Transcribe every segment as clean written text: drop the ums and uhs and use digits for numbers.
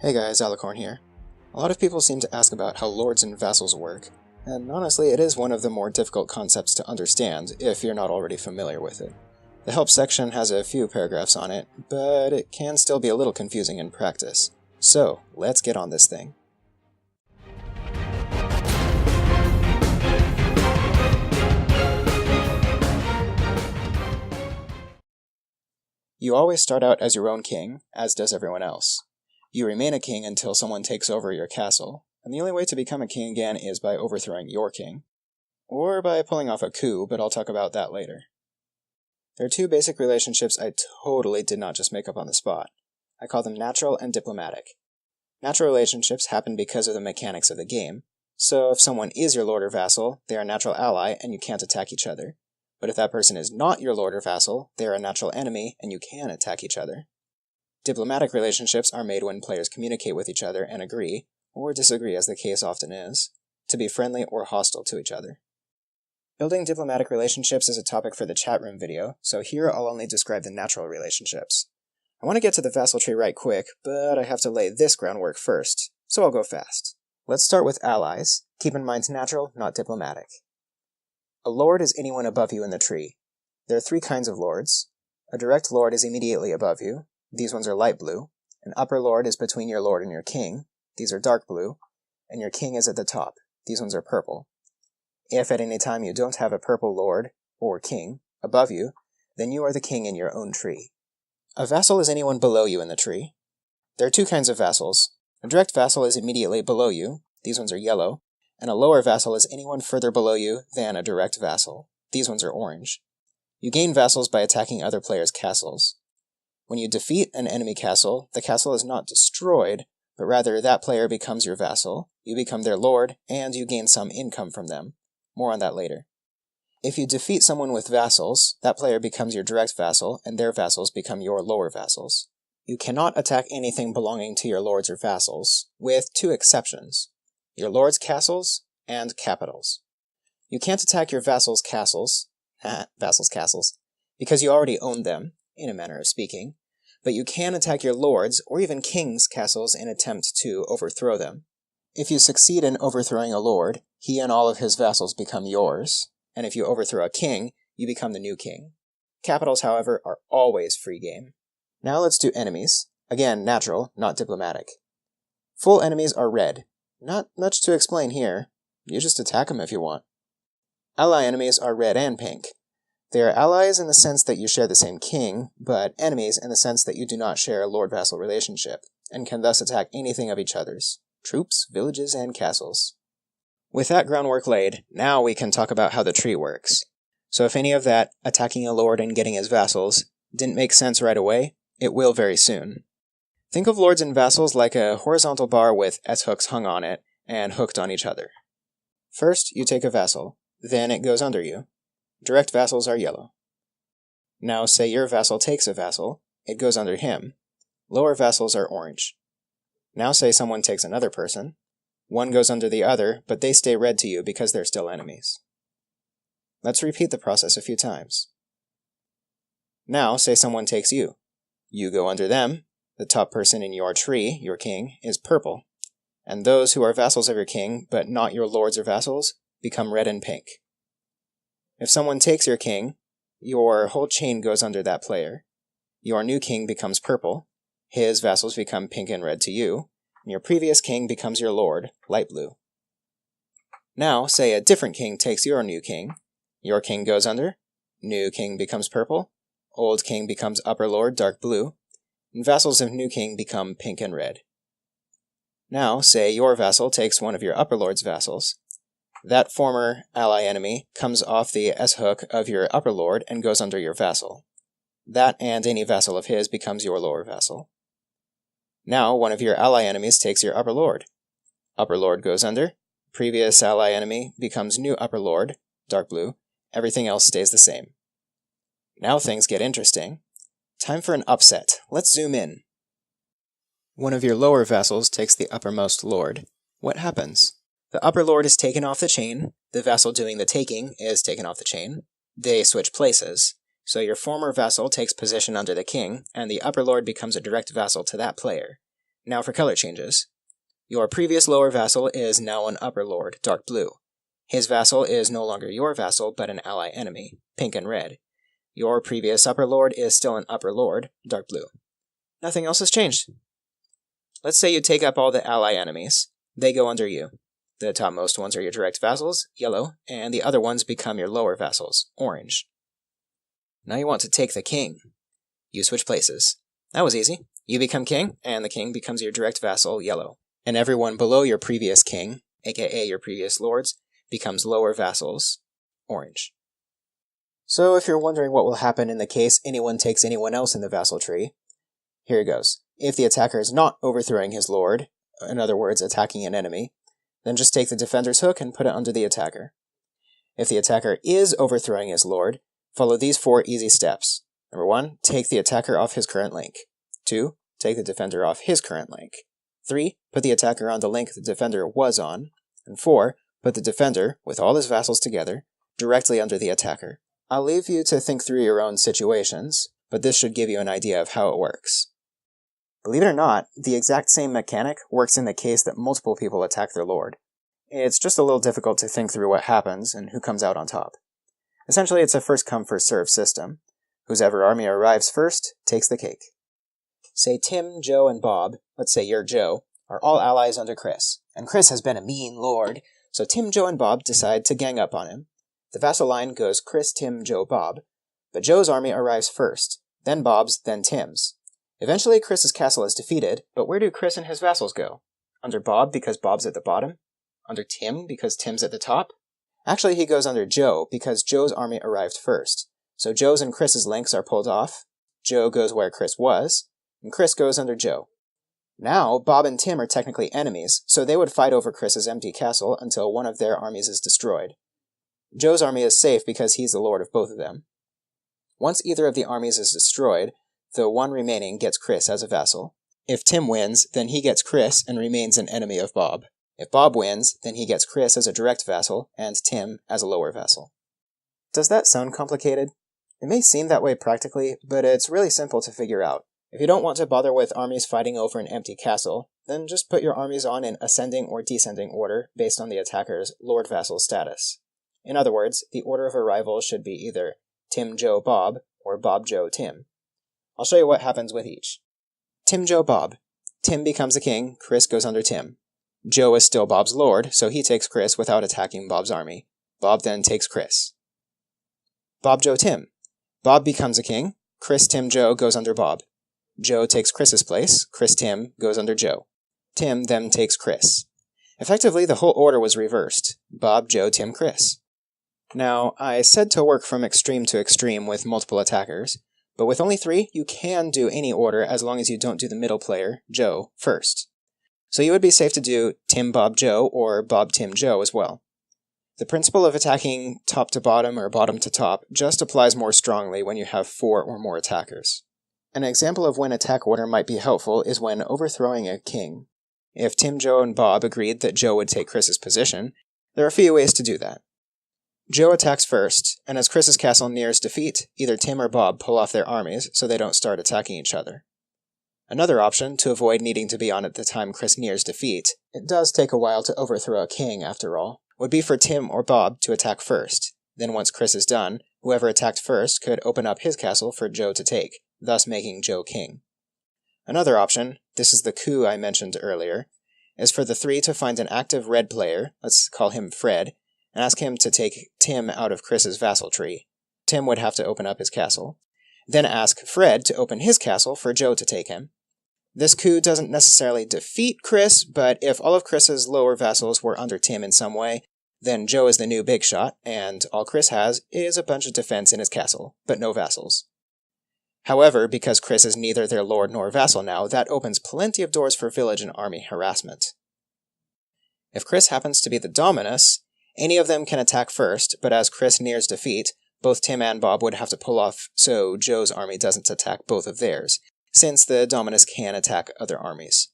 Hey guys, Alicorn here. A lot of people seem to ask about how lords and vassals work, and honestly it is one of the more difficult concepts to understand if you're not already familiar with it. The help section has a few paragraphs on it, but it can still be a little confusing in practice. So, let's get on this thing. You always start out as your own king, as does everyone else. You remain a king until someone takes over your castle, and the only way to become a king again is by overthrowing your king. Or by pulling off a coup, but I'll talk about that later. There are two basic relationships I totally did not just make up on the spot. I call them natural and diplomatic. Natural relationships happen because of the mechanics of the game, so if someone is your lord or vassal, they are a natural ally and you can't attack each other. But if that person is not your lord or vassal, they are a natural enemy and you can attack each other. Diplomatic relationships are made when players communicate with each other and agree, or disagree as the case often is, to be friendly or hostile to each other. Building diplomatic relationships is a topic for the chat room video, so here I'll only describe the natural relationships. I want to get to the vassal tree right quick, but I have to lay this groundwork first, so I'll go fast. Let's start with allies. Keep in mind natural, not diplomatic. A lord is anyone above you in the tree. There are three kinds of lords. A direct lord is immediately above you. These ones are light blue. An upper lord is between your lord and your king. These are dark blue. And your king is at the top. These ones are purple. If at any time you don't have a purple lord, or king, above you, then you are the king in your own tree. A vassal is anyone below you in the tree. There are two kinds of vassals. A direct vassal is immediately below you. These ones are yellow. And a lower vassal is anyone further below you than a direct vassal. These ones are orange. You gain vassals by attacking other players' castles. When you defeat an enemy castle, the castle is not destroyed, but rather that player becomes your vassal, you become their lord, and you gain some income from them. More on that later. If you defeat someone with vassals, that player becomes your direct vassal, and their vassals become your lower vassals. You cannot attack anything belonging to your lords or vassals, with two exceptions: your lord's castles and capitals. You can't attack your vassals' castles, because you already own them, in a manner of speaking, but you can attack your lord's or even king's castles and attempt to overthrow them. If you succeed in overthrowing a lord, he and all of his vassals become yours, and if you overthrow a king, you become the new king. Capitals, however, are always free game. Now let's do enemies. Again, natural, not diplomatic. Full enemies are red. Not much to explain here. You just attack them if you want. Ally enemies are red and pink. They are allies in the sense that you share the same king, but enemies in the sense that you do not share a lord-vassal relationship, and can thus attack anything of each other's: troops, villages, and castles. With that groundwork laid, now we can talk about how the tree works. So if any of that, attacking a lord and getting his vassals, didn't make sense right away, it will very soon. Think of lords and vassals like a horizontal bar with S-hooks hung on it and hooked on each other. First, you take a vassal, then it goes under you. Direct vassals are yellow. Now say your vassal takes a vassal, it goes under him. Lower vassals are orange. Now say someone takes another person. One goes under the other, but they stay red to you because they're still enemies. Let's repeat the process a few times. Now say someone takes you. You go under them. The top person in your tree, your king, is purple. And those who are vassals of your king, but not your lords or vassals, become red and pink. If someone takes your king, your whole chain goes under that player. Your new king becomes purple, his vassals become pink and red to you, and your previous king becomes your lord, light blue. Now, say a different king takes your new king. Your king goes under, new king becomes purple, old king becomes upper lord, dark blue, and vassals of new king become pink and red. Now, say your vassal takes one of your upper lord's vassals. That former ally enemy comes off the S-hook of your upper lord and goes under your vassal. That and any vassal of his becomes your lower vassal. Now one of your ally enemies takes your upper lord. Upper lord goes under, previous ally enemy becomes new upper lord, dark blue, everything else stays the same. Now things get interesting. Time for an upset. Let's zoom in. One of your lower vassals takes the uppermost lord. What happens? The upper lord is taken off the chain, the vassal doing the taking is taken off the chain, they switch places, so your former vassal takes position under the king, and the upper lord becomes a direct vassal to that player. Now for color changes. Your previous lower vassal is now an upper lord, dark blue. His vassal is no longer your vassal, but an ally enemy, pink and red. Your previous upper lord is still an upper lord, dark blue. Nothing else has changed. Let's say you take up all the ally enemies. They go under you. The topmost ones are your direct vassals, yellow, and the other ones become your lower vassals, orange. Now you want to take the king. You switch places. That was easy. You become king, and the king becomes your direct vassal, yellow. And everyone below your previous king, aka your previous lords, becomes lower vassals, orange. So if you're wondering what will happen in the case anyone takes anyone else in the vassal tree, here it goes. If the attacker is not overthrowing his lord, in other words, attacking an enemy, then just take the defender's hook and put it under the attacker. If the attacker is overthrowing his lord, follow these 4 easy steps. Number 1, take the attacker off his current link. 2, take the defender off his current link. 3, put the attacker on the link the defender was on. And 4, put the defender, with all his vassals together, directly under the attacker. I'll leave you to think through your own situations, but this should give you an idea of how it works. Believe it or not, the exact same mechanic works in the case that multiple people attack their lord. It's just a little difficult to think through what happens and who comes out on top. Essentially, it's a first-come, first-served system. Whoever army arrives first takes the cake. Say Tim, Joe, and Bob, let's say you're Joe, are all allies under Chris, and Chris has been a mean lord, so Tim, Joe, and Bob decide to gang up on him. The vassal line goes Chris, Tim, Joe, Bob, but Joe's army arrives first, then Bob's, then Tim's. Eventually, Chris's castle is defeated, but where do Chris and his vassals go? Under Bob because Bob's at the bottom? Under Tim because Tim's at the top? Actually, he goes under Joe because Joe's army arrived first. So Joe's and Chris's links are pulled off, Joe goes where Chris was, and Chris goes under Joe. Now, Bob and Tim are technically enemies, so they would fight over Chris's empty castle until one of their armies is destroyed. Joe's army is safe because he's the lord of both of them. Once either of the armies is destroyed, the one remaining gets Chris as a vassal. If Tim wins, then he gets Chris and remains an enemy of Bob. If Bob wins, then he gets Chris as a direct vassal and Tim as a lower vassal. Does that sound complicated? It may seem that way practically, but it's really simple to figure out. If you don't want to bother with armies fighting over an empty castle, then just put your armies on in ascending or descending order based on the attacker's lord-vassal status. In other words, the order of arrival should be either Tim, Joe, Bob, or Bob, Joe, Tim. I'll show you what happens with each. Tim, Joe, Bob. Tim becomes a king, Chris goes under Tim. Joe is still Bob's lord, so he takes Chris without attacking Bob's army. Bob then takes Chris. Bob, Joe, Tim. Bob becomes a king, Chris, Tim, Joe goes under Bob. Joe takes Chris's place, Chris, Tim goes under Joe. Tim then takes Chris. Effectively, the whole order was reversed. Bob, Joe, Tim, Chris. Now, I said to work from extreme to extreme with multiple attackers, but with only 3, you can do any order as long as you don't do the middle player, Joe, first. So you would be safe to do Tim, Bob, Joe, or Bob, Tim, Joe as well. The principle of attacking top to bottom or bottom to top just applies more strongly when you have 4 or more attackers. An example of when attack order might be helpful is when overthrowing a king. If Tim, Joe, and Bob agreed that Joe would take Chris's position, there are a few ways to do that. Joe attacks first, and as Chris's castle nears defeat, either Tim or Bob pull off their armies so they don't start attacking each other. Another option, to avoid needing to be on at the time Chris nears defeat, it does take a while to overthrow a king after all, would be for Tim or Bob to attack first. Then once Chris is done, whoever attacked first could open up his castle for Joe to take, thus making Joe king. Another option, this is the coup I mentioned earlier, is for the 3 to find an active red player, let's call him Fred, and ask him to take Tim out of Chris's vassal tree. Tim would have to open up his castle. Then ask Fred to open his castle for Joe to take him. This coup doesn't necessarily defeat Chris, but if all of Chris's lower vassals were under Tim in some way, then Joe is the new big shot, and all Chris has is a bunch of defense in his castle, but no vassals. However, because Chris is neither their lord nor vassal now, that opens plenty of doors for village and army harassment. If Chris happens to be the Dominus, any of them can attack first, but as Chris nears defeat, both Tim and Bob would have to pull off so Joe's army doesn't attack both of theirs, since the Dominus can attack other armies.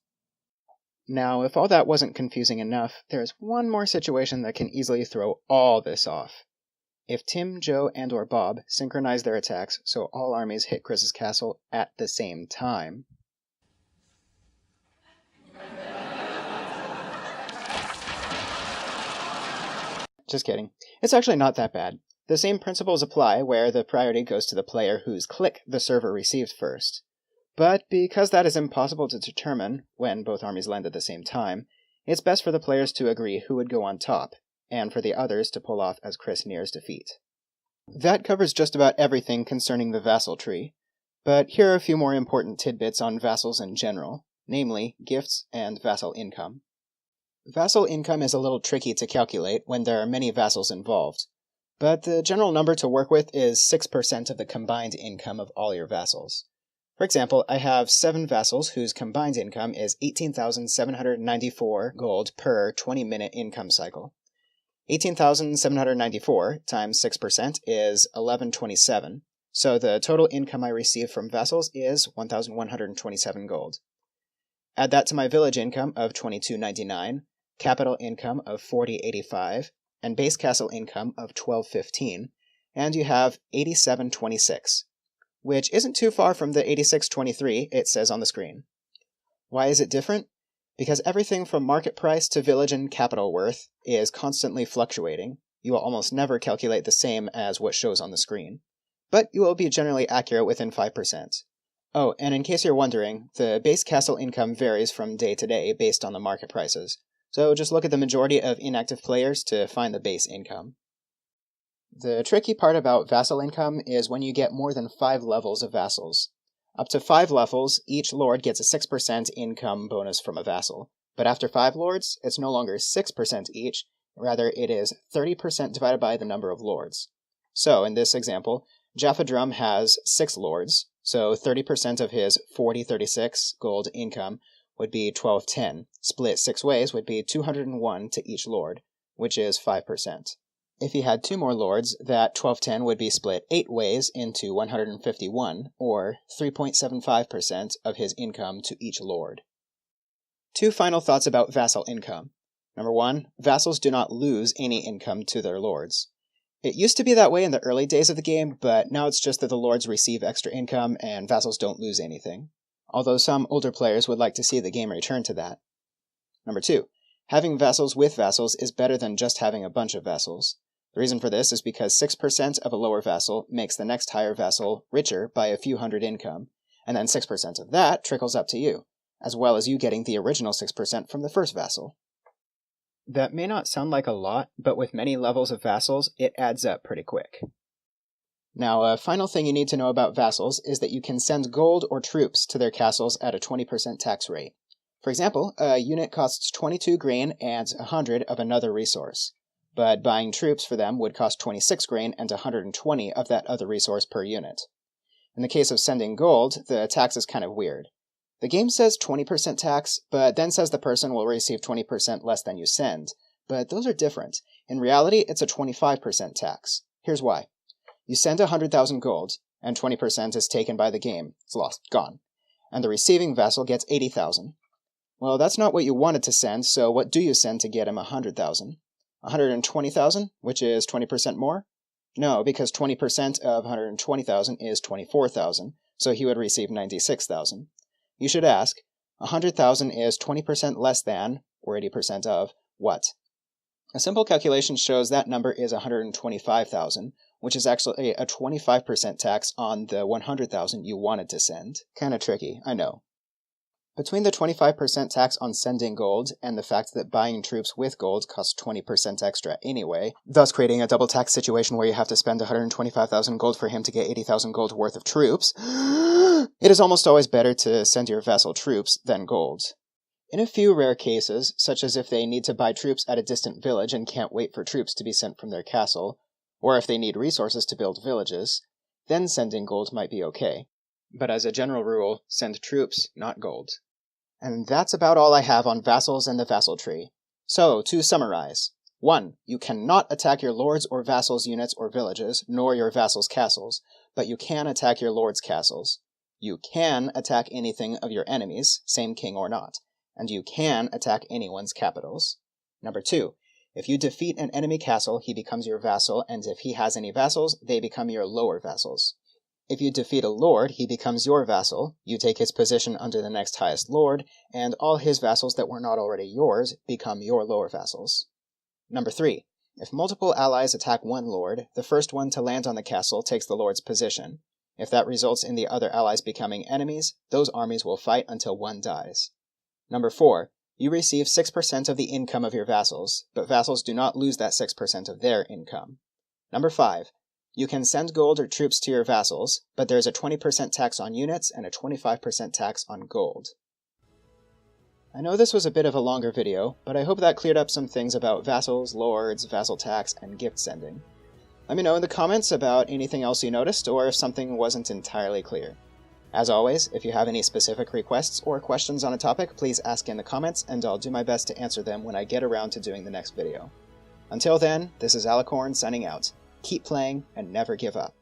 Now, if all that wasn't confusing enough, there's one more situation that can easily throw all this off. If Tim, Joe, and or Bob synchronize their attacks so all armies hit Chris's castle at the same time, just kidding. It's actually not that bad. The same principles apply where the priority goes to the player whose click the server received first. But because that is impossible to determine when both armies land at the same time, it's best for the players to agree who would go on top, and for the others to pull off as Chris nears defeat. That covers just about everything concerning the vassal tree, but here are a few more important tidbits on vassals in general, namely gifts and vassal income. Vassal income is a little tricky to calculate when there are many vassals involved, but the general number to work with is 6% of the combined income of all your vassals. For example, I have 7 vassals whose combined income is 18,794 gold per 20-minute income cycle. 18,794 times 6% is 1127, so the total income I receive from vassals is 1,127 gold. Add that to my village income of 2299, capital income of 4085, and base castle income of 1215, and you have 8726. Which isn't too far from the 8623 it says on the screen. Why is it different? Because everything from market price to village and capital worth is constantly fluctuating. You will almost never calculate the same as what shows on the screen. But you will be generally accurate within 5%. Oh, and in case you're wondering, the base castle income varies from day to day based on the market prices. So just look at the majority of inactive players to find the base income. The tricky part about vassal income is when you get more than 5 levels of vassals. Up to 5 levels, each lord gets a 6% income bonus from a vassal. But after 5 lords, it's no longer 6% each, rather it is 30% divided by the number of lords. So, in this example, Jaffa Drum has 6 lords, so 30% of his 4036 gold income would be 1210. Split 6 ways would be 201 to each lord, which is 5%. If he had 2 more lords, that 1210 would be split 8 ways into 151, or 3.75% of his income to each lord. 2 final thoughts about vassal income. Number 1, vassals do not lose any income to their lords. It used to be that way in the early days of the game, but now it's just that the lords receive extra income and vassals don't lose anything. Although some older players would like to see the game return to that. Number 2, having vassals with vassals is better than just having a bunch of vassals. The reason for this is because 6% of a lower vassal makes the next higher vassal richer by a few hundred income, and then 6% of that trickles up to you, as well as you getting the original 6% from the first vassal. That may not sound like a lot, but with many levels of vassals, it adds up pretty quick. Now, a final thing you need to know about vassals is that you can send gold or troops to their castles at a 20% tax rate. For example, a unit costs 22 grain and 100 of another resource. But buying troops for them would cost 26 grain and 120 of that other resource per unit. In the case of sending gold, the tax is kind of weird. The game says 20% tax, but then says the person will receive 20% less than you send. But those are different. In reality, it's a 25% tax. Here's why. You send 100,000 gold, and 20% is taken by the game. It's lost, gone. And the receiving vassal gets 80,000. Well, that's not what you wanted to send, so what do you send to get him 100,000? 120,000, which is 20% more? No, because 20% of 120,000 is 24,000, so he would receive 96,000. You should ask, 100,000 is 20% less than, or 80% of, what? A simple calculation shows that number is 125,000, which is actually a 25% tax on the 100,000 you wanted to send. Kinda tricky, I know. Between the 25% tax on sending gold and the fact that buying troops with gold costs 20% extra anyway, thus creating a double tax situation where you have to spend 125,000 gold for him to get 80,000 gold worth of troops, it is almost always better to send your vassal troops than gold. In a few rare cases, such as if they need to buy troops at a distant village and can't wait for troops to be sent from their castle, or if they need resources to build villages, then sending gold might be okay. But as a general rule, send troops, not gold. And that's about all I have on vassals and the vassal tree. So, to summarize. 1. You cannot attack your lords' or vassals' units or villages, nor your vassals' castles, but you can attack your lords' castles. You can attack anything of your enemies, same king or not, and you can attack anyone's capitals. Number 2. If you defeat an enemy castle, he becomes your vassal, and if he has any vassals, they become your lower vassals. If you defeat a lord, he becomes your vassal, you take his position under the next highest lord, and all his vassals that were not already yours become your lower vassals. Number 3. If multiple allies attack one lord, the first one to land on the castle takes the lord's position. If that results in the other allies becoming enemies, those armies will fight until one dies. Number 4. You receive 6% of the income of your vassals, but vassals do not lose that 6% of their income. Number 5. You can send gold or troops to your vassals, but there is a 20% tax on units and a 25% tax on gold. I know this was a bit of a longer video, but I hope that cleared up some things about vassals, lords, vassal tax, and gift sending. Let me know in the comments about anything else you noticed, or if something wasn't entirely clear. As always, if you have any specific requests or questions on a topic, please ask in the comments, and I'll do my best to answer them when I get around to doing the next video. Until then, this is Alicorn signing out. Keep playing, and never give up.